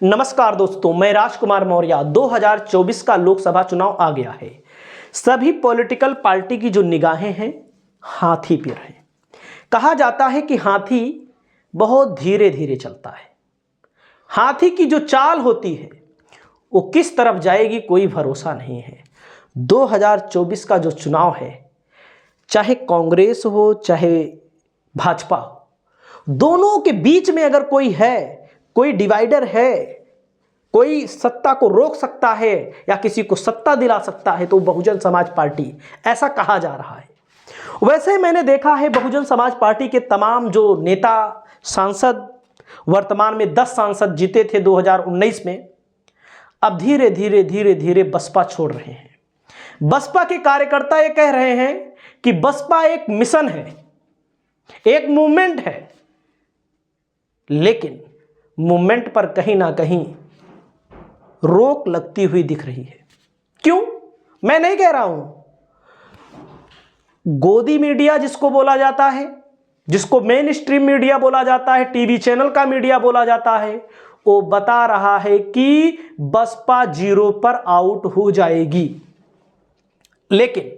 नमस्कार दोस्तों, मैं राजकुमार मौर्य। 2024 का लोकसभा चुनाव आ गया है। सभी पॉलिटिकल पार्टी की जो निगाहें हैं हाथी पर हैं। कहा जाता है कि हाथी बहुत धीरे धीरे चलता है। हाथी की जो चाल होती है वो किस तरफ जाएगी कोई भरोसा नहीं है। 2024 का जो चुनाव है, चाहे कांग्रेस हो चाहे भाजपा हो, दोनों के बीच में अगर कोई है, कोई डिवाइडर है, कोई सत्ता को रोक सकता है या किसी को सत्ता दिला सकता है, तो बहुजन समाज पार्टी, ऐसा कहा जा रहा है। वैसे मैंने देखा है बहुजन समाज पार्टी के तमाम जो नेता सांसद, वर्तमान में 10 सांसद जीते थे 2019 में, अब धीरे धीरे बसपा छोड़ रहे हैं। बसपा के कार्यकर्ता ये कह रहे हैं कि बसपा एक मिशन है, एक मूवमेंट है, लेकिन मूवमेंट पर कहीं ना कहीं रोक लगती हुई दिख रही है। क्यों? मैं नहीं कह रहा हूं। गोदी मीडिया जिसको बोला जाता है, जिसको मेन स्ट्रीम मीडिया बोला जाता है, टीवी चैनल का मीडिया बोला जाता है, वो बता रहा है कि बसपा 0 पर आउट हो जाएगी। लेकिन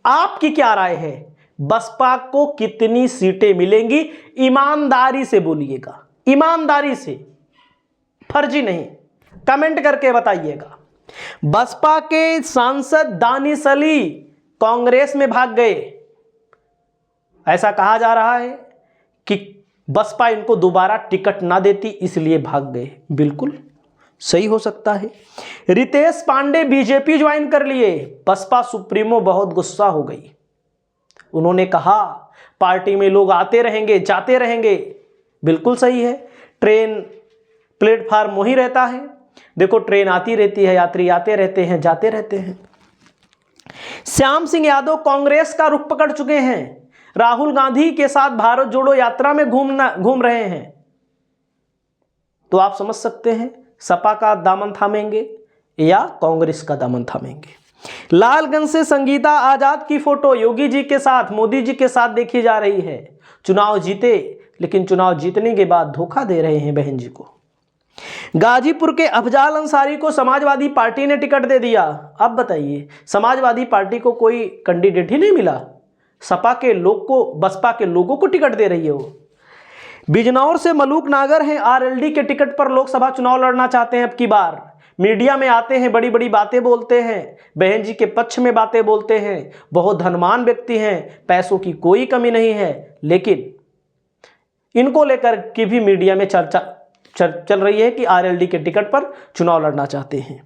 आपकी क्या राय है? बसपा को कितनी सीटें मिलेंगी? ईमानदारी से बोलिएगा, ईमानदारी से, फर्जी नहीं। कमेंट करके बताइएगा। बसपा के सांसद दानिश अली कांग्रेस में भाग गए। ऐसा कहा जा रहा है कि बसपा इनको दोबारा टिकट ना देती, इसलिए भाग गए। बिल्कुल सही हो सकता है। रितेश पांडे बीजेपी ज्वाइन कर लिए। बसपा सुप्रीमो बहुत गुस्सा हो गई। उन्होंने कहा पार्टी में लोग आते रहेंगे, जाते रहेंगे। बिल्कुल सही है। ट्रेन प्लेटफार्म वही रहता है। देखो, ट्रेन आती रहती है, यात्री आते रहते हैं, जाते रहते हैं। श्याम सिंह यादव कांग्रेस का रुख पकड़ चुके हैं। राहुल गांधी के साथ भारत जोड़ो यात्रा में घूम रहे हैं। तो आप समझ सकते हैं सपा का दामन थामेंगे या कांग्रेस का दामन थामेंगे। लालगंज से संगीता आजाद की फोटो योगी जी के साथ, मोदी जी के साथ देखी जा रही है। चुनाव जीते, लेकिन चुनाव जीतने के बाद धोखा दे रहे हैं बहन जी को। गाजीपुर के अफजाल अंसारी को समाजवादी पार्टी ने टिकट दे दिया। अब बताइए, समाजवादी पार्टी को कोई कैंडिडेट ही नहीं मिला, सपा के लोग को, बसपा के लोगों को टिकट दे रही है वो। बिजनौर से मलूक नागर हैं, आरएलडी के टिकट पर लोकसभा चुनाव लड़ना चाहते हैं। अब की बार मीडिया में आते हैं, बड़ी बड़ी बातें बोलते हैं, बहन जी के पक्ष में बातें बोलते हैं, बहुत धनवान व्यक्ति हैं, पैसों की कोई कमी नहीं है, लेकिन इनको लेकर की भी मीडिया में चर्चा चल रही है कि आरएलडी के टिकट पर चुनाव लड़ना चाहते हैं।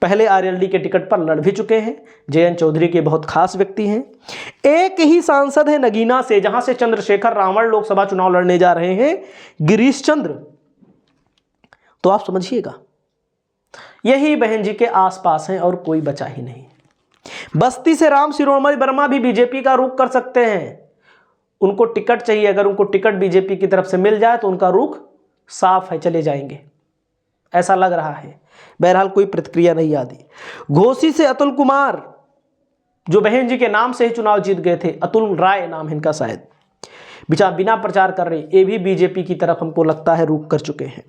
पहले आरएलडी के टिकट पर लड़ भी चुके हैं। जयंत चौधरी के बहुत खास व्यक्ति हैं। एक ही सांसद है नगीना से, जहां से चंद्रशेखर रावण लोकसभा चुनाव लड़ने जा रहे हैं, गिरीश चंद्र। तो आप समझिएगा, यही बहन जी के आसपास हैं और कोई बचा ही नहीं। बस्ती से राम शिरोमणि वर्मा भी बीजेपी का रुख कर सकते हैं। उनको टिकट चाहिए। अगर उनको टिकट बीजेपी की तरफ से मिल जाए तो उनका रुख साफ है, चले जाएंगे, ऐसा लग रहा है। बहरहाल कोई प्रतिक्रिया नहीं आती। घोसी से अतुल कुमार, जो बहन जी के नाम से ही चुनाव जीत गए थे, अतुल राय नाम है इनका शायद, बिना प्रचार कर रहे, ये भी बीजेपी की तरफ हमको लगता है रुख कर चुके हैं।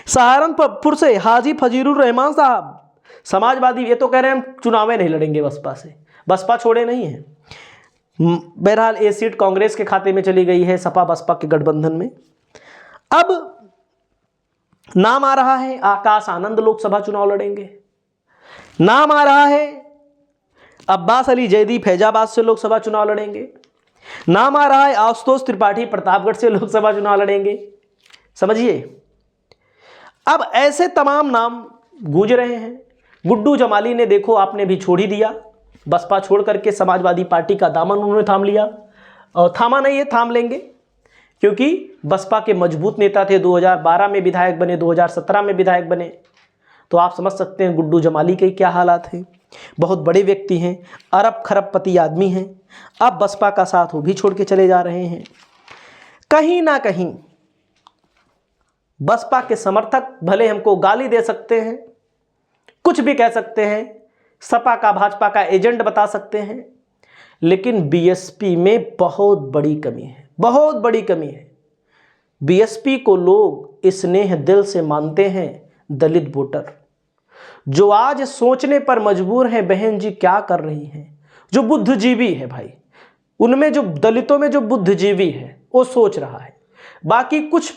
सहारनपुर से हाजी फजीरुर रहमान साहब, समाजवादी, ये तो कह रहे हैं हम चुनाव नहीं लड़ेंगे बसपा से। बसपा छोड़े नहीं है। बहरहाल ये सीट कांग्रेस के खाते में चली गई है, सपा बसपा के गठबंधन में। अब नाम आ रहा है आकाश आनंद लोकसभा चुनाव लड़ेंगे। नाम आ रहा है अब्बास अली जैदी फैजाबाद से लोकसभा चुनाव लड़ेंगे। नाम आ रहा है आशुतोष त्रिपाठी प्रतापगढ़ से लोकसभा चुनाव लड़ेंगे। समझिए, अब ऐसे तमाम नाम गूंज रहे हैं। गुड्डू जमाली ने, देखो आपने भी छोड़ ही दिया, बसपा छोड़ करके समाजवादी पार्टी का दामन उन्होंने थाम लिया। और थामा नहीं है, थाम लेंगे, क्योंकि बसपा के मजबूत नेता थे। 2012 में विधायक बने, 2017 में विधायक बने। तो आप समझ सकते हैं गुड्डू जमाली के क्या हालात हैं। बहुत बड़े व्यक्ति हैं, अरब खरबपति आदमी हैं। अब बसपा का साथ वो भी छोड़ के चले जा रहे हैं। कहीं ना कहीं बसपा के समर्थक भले हमको गाली दे सकते हैं, कुछ भी कह सकते हैं, सपा का भाजपा का एजेंट बता सकते हैं, लेकिन बीएसपी में बहुत बड़ी कमी है, बहुत बड़ी कमी है। बीएसपी को लोग स्नेह दिल से मानते हैं, दलित वोटर जो आज सोचने पर मजबूर हैं बहन जी क्या कर रही हैं, जो बुद्धिजीवी है भाई, उनमें जो दलितों में जो बुद्धिजीवी है वो सोच रहा है। बाकी कुछ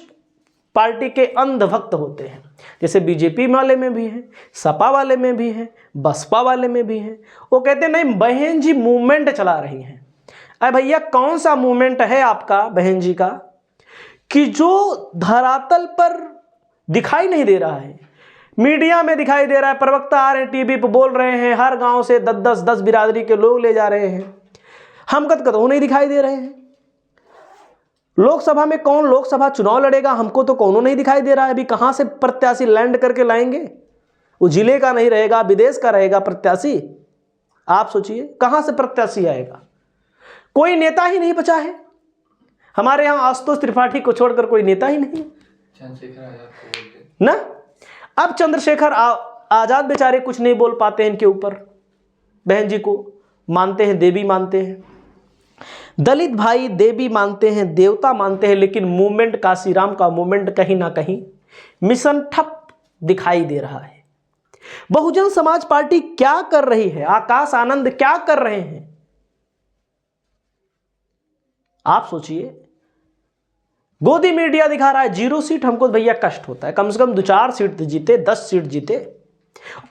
पार्टी के अंधभक्त होते हैं, जैसे बीजेपी वाले में भी हैं, सपा वाले में भी हैं, बसपा वाले में भी हैं, वो कहते हैं नहीं बहन जी मूवमेंट चला रही हैं। अरे भैया कौन सा मूवमेंट है आपका बहन जी का कि जो धरातल पर दिखाई नहीं दे रहा है, मीडिया में दिखाई दे रहा है, प्रवक्ता आ रहे हैं, टीवी पर बोल रहे हैं, हर गांव से 10 बिरादरी के लोग ले जा रहे हैं, हम कतौ नहीं दिखाई दे रहे हैं। लोकसभा में कौन लोकसभा चुनाव लड़ेगा, हमको तो कौन नहीं दिखाई दे रहा है। अभी कहां से प्रत्याशी लैंड करके लाएंगे, वो जिले का नहीं रहेगा, विदेश का रहेगा प्रत्याशी। आप सोचिए कहां से प्रत्याशी आएगा, कोई नेता ही नहीं बचा है हमारे यहां। आशुतोष त्रिपाठी को छोड़कर कोई नेता ही नहीं ना। अब चंद्रशेखर आजाद बेचारे कुछ नहीं बोल पाते हैं इनके ऊपर, बहन जी को मानते हैं, देवी मानते हैं, दलित भाई देवी मानते हैं, देवता मानते हैं, लेकिन मूवमेंट काशीराम का मूवमेंट कहीं ना कहीं मिशन ठप दिखाई दे रहा है। बहुजन समाज पार्टी क्या कर रही है, आकाश आनंद क्या कर रहे हैं, आप सोचिए। गोदी मीडिया दिखा रहा है 0 सीट, हमको भैया कष्ट होता है, कम से कम 2-4 सीट जीते, 10 सीट जीते।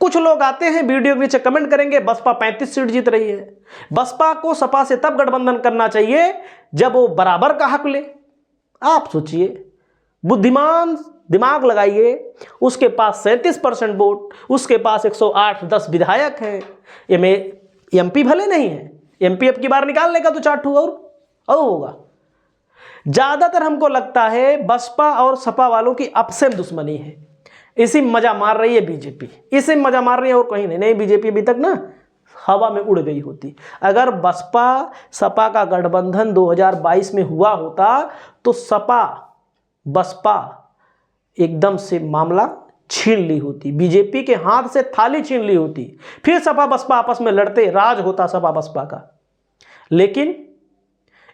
कुछ लोग आते हैं वीडियो के नीचे कमेंट करेंगे बसपा 35 सीट जीत रही है। बसपा को सपा से तब गठबंधन करना चाहिए जब वो बराबर का हक ले। आप सोचिए, बुद्धिमान दिमाग लगाइए, उसके पास 37% वोट, उसके पास 108-10 विधायक हैं, एमपी भले नहीं है, एमपी अब की बार निकाल लेगा तो 4 ठू और होगा। ज्यादातर हमको लगता है बसपा और सपा वालों की आपसे दुश्मनी है, इसी मजा मार रही है बीजेपी, इसी मजा मार रही है और कहीं नहीं। बीजेपी अभी तक ना हवा में उड़ गई होती। अगर बसपा सपा का गठबंधन 2022 में हुआ होता तो सपा बसपा एकदम से मामला छीन ली होती, बीजेपी के हाथ से थाली छीन ली होती, फिर सपा बसपा आपस में लड़ते, राज होता सपा बसपा का। लेकिन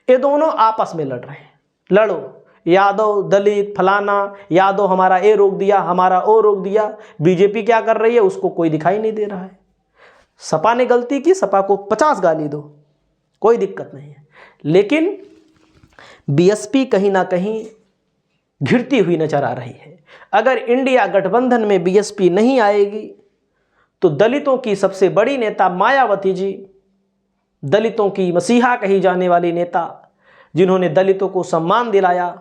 ये दोनों आपस में लड़ रहे हैं, लड़ो, यादव दलित फलाना, यादव हमारा ए रोक दिया, हमारा ओ रोक दिया। बीजेपी क्या कर रही है उसको कोई दिखाई नहीं दे रहा है। सपा ने गलती की, सपा को 50 गाली दो, कोई दिक्कत नहीं है, लेकिन बीएसपी कहीं ना कहीं घिरती हुई नजर आ रही है। अगर इंडिया गठबंधन में बीएसपी नहीं आएगी तो दलितों की सबसे बड़ी नेता मायावती जी, दलितों की मसीहा कही जाने वाली नेता, जिन्होंने दलितों को सम्मान दिलाया,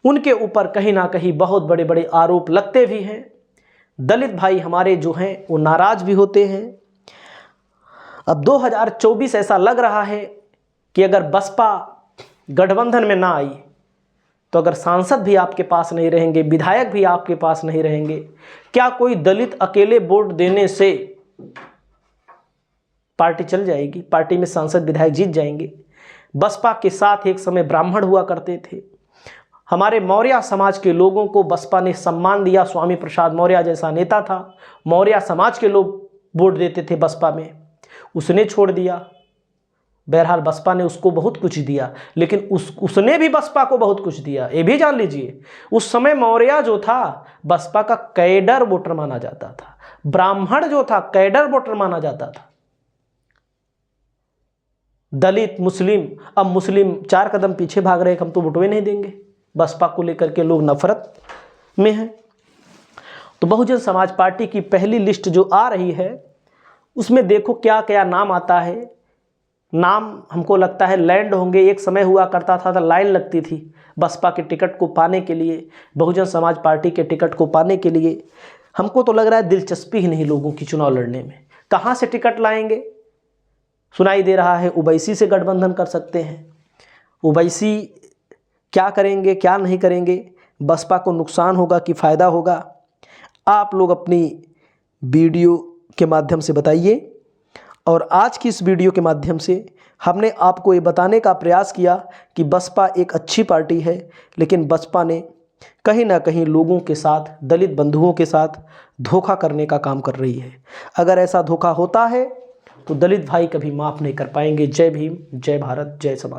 उनके ऊपर कहीं ना कहीं बहुत बड़े बड़े आरोप लगते भी हैं। दलित भाई हमारे जो हैं वो नाराज भी होते हैं। अब 2024 ऐसा लग रहा है कि अगर बसपा गठबंधन में ना आई तो अगर सांसद भी आपके पास नहीं रहेंगे, विधायक भी आपके पास नहीं रहेंगे, क्या कोई दलित अकेले वोट देने से पार्टी चल जाएगी, पार्टी में सांसद विधायक जीत जाएंगे? बसपा के साथ एक समय ब्राह्मण हुआ करते थे, हमारे मौर्य समाज के लोगों को बसपा ने सम्मान दिया, स्वामी प्रसाद मौर्य जैसा नेता था, मौर्य समाज के लोग वोट देते थे बसपा में, उसने छोड़ दिया। बहरहाल बसपा ने उसको बहुत कुछ दिया, लेकिन उसने भी बसपा को बहुत कुछ दिया, ये भी जान लीजिए। उस समय मौर्य जो था बसपा का कैडर वोटर माना जाता था, ब्राह्मण जो था कैडर वोटर माना जाता था। दलित मुस्लिम, अब मुस्लिम 4 कदम पीछे भाग रहे, हम तो वोटवे नहीं देंगे, बसपा को लेकर के लोग नफरत में हैं। तो बहुजन समाज पार्टी की पहली लिस्ट जो आ रही है उसमें देखो क्या क्या नाम आता है। नाम हमको लगता है लैंड होंगे। एक समय हुआ करता था तो लाइन लगती थी बसपा के टिकट को पाने के लिए, बहुजन समाज पार्टी के टिकट को पाने के लिए। हमको तो लग रहा है दिलचस्पी ही नहीं लोगों की चुनाव लड़ने में। कहाँ से टिकट लाएंगे? सुनाई दे रहा है ओवैसी से गठबंधन कर सकते हैं। ओवैसी क्या करेंगे क्या नहीं करेंगे, बसपा को नुकसान होगा कि फ़ायदा होगा? आप लोग अपनी वीडियो के माध्यम से बताइए। और आज की इस वीडियो के माध्यम से हमने आपको ये बताने का प्रयास किया कि बसपा एक अच्छी पार्टी है, लेकिन बसपा ने कहीं ना कहीं लोगों के साथ, दलित बंधुओं के साथ धोखा करने का काम कर रही है। अगर ऐसा धोखा होता है तो दलित भाई कभी माफ़ नहीं कर पाएंगे। जय भीम, जय भारत, जय समाज।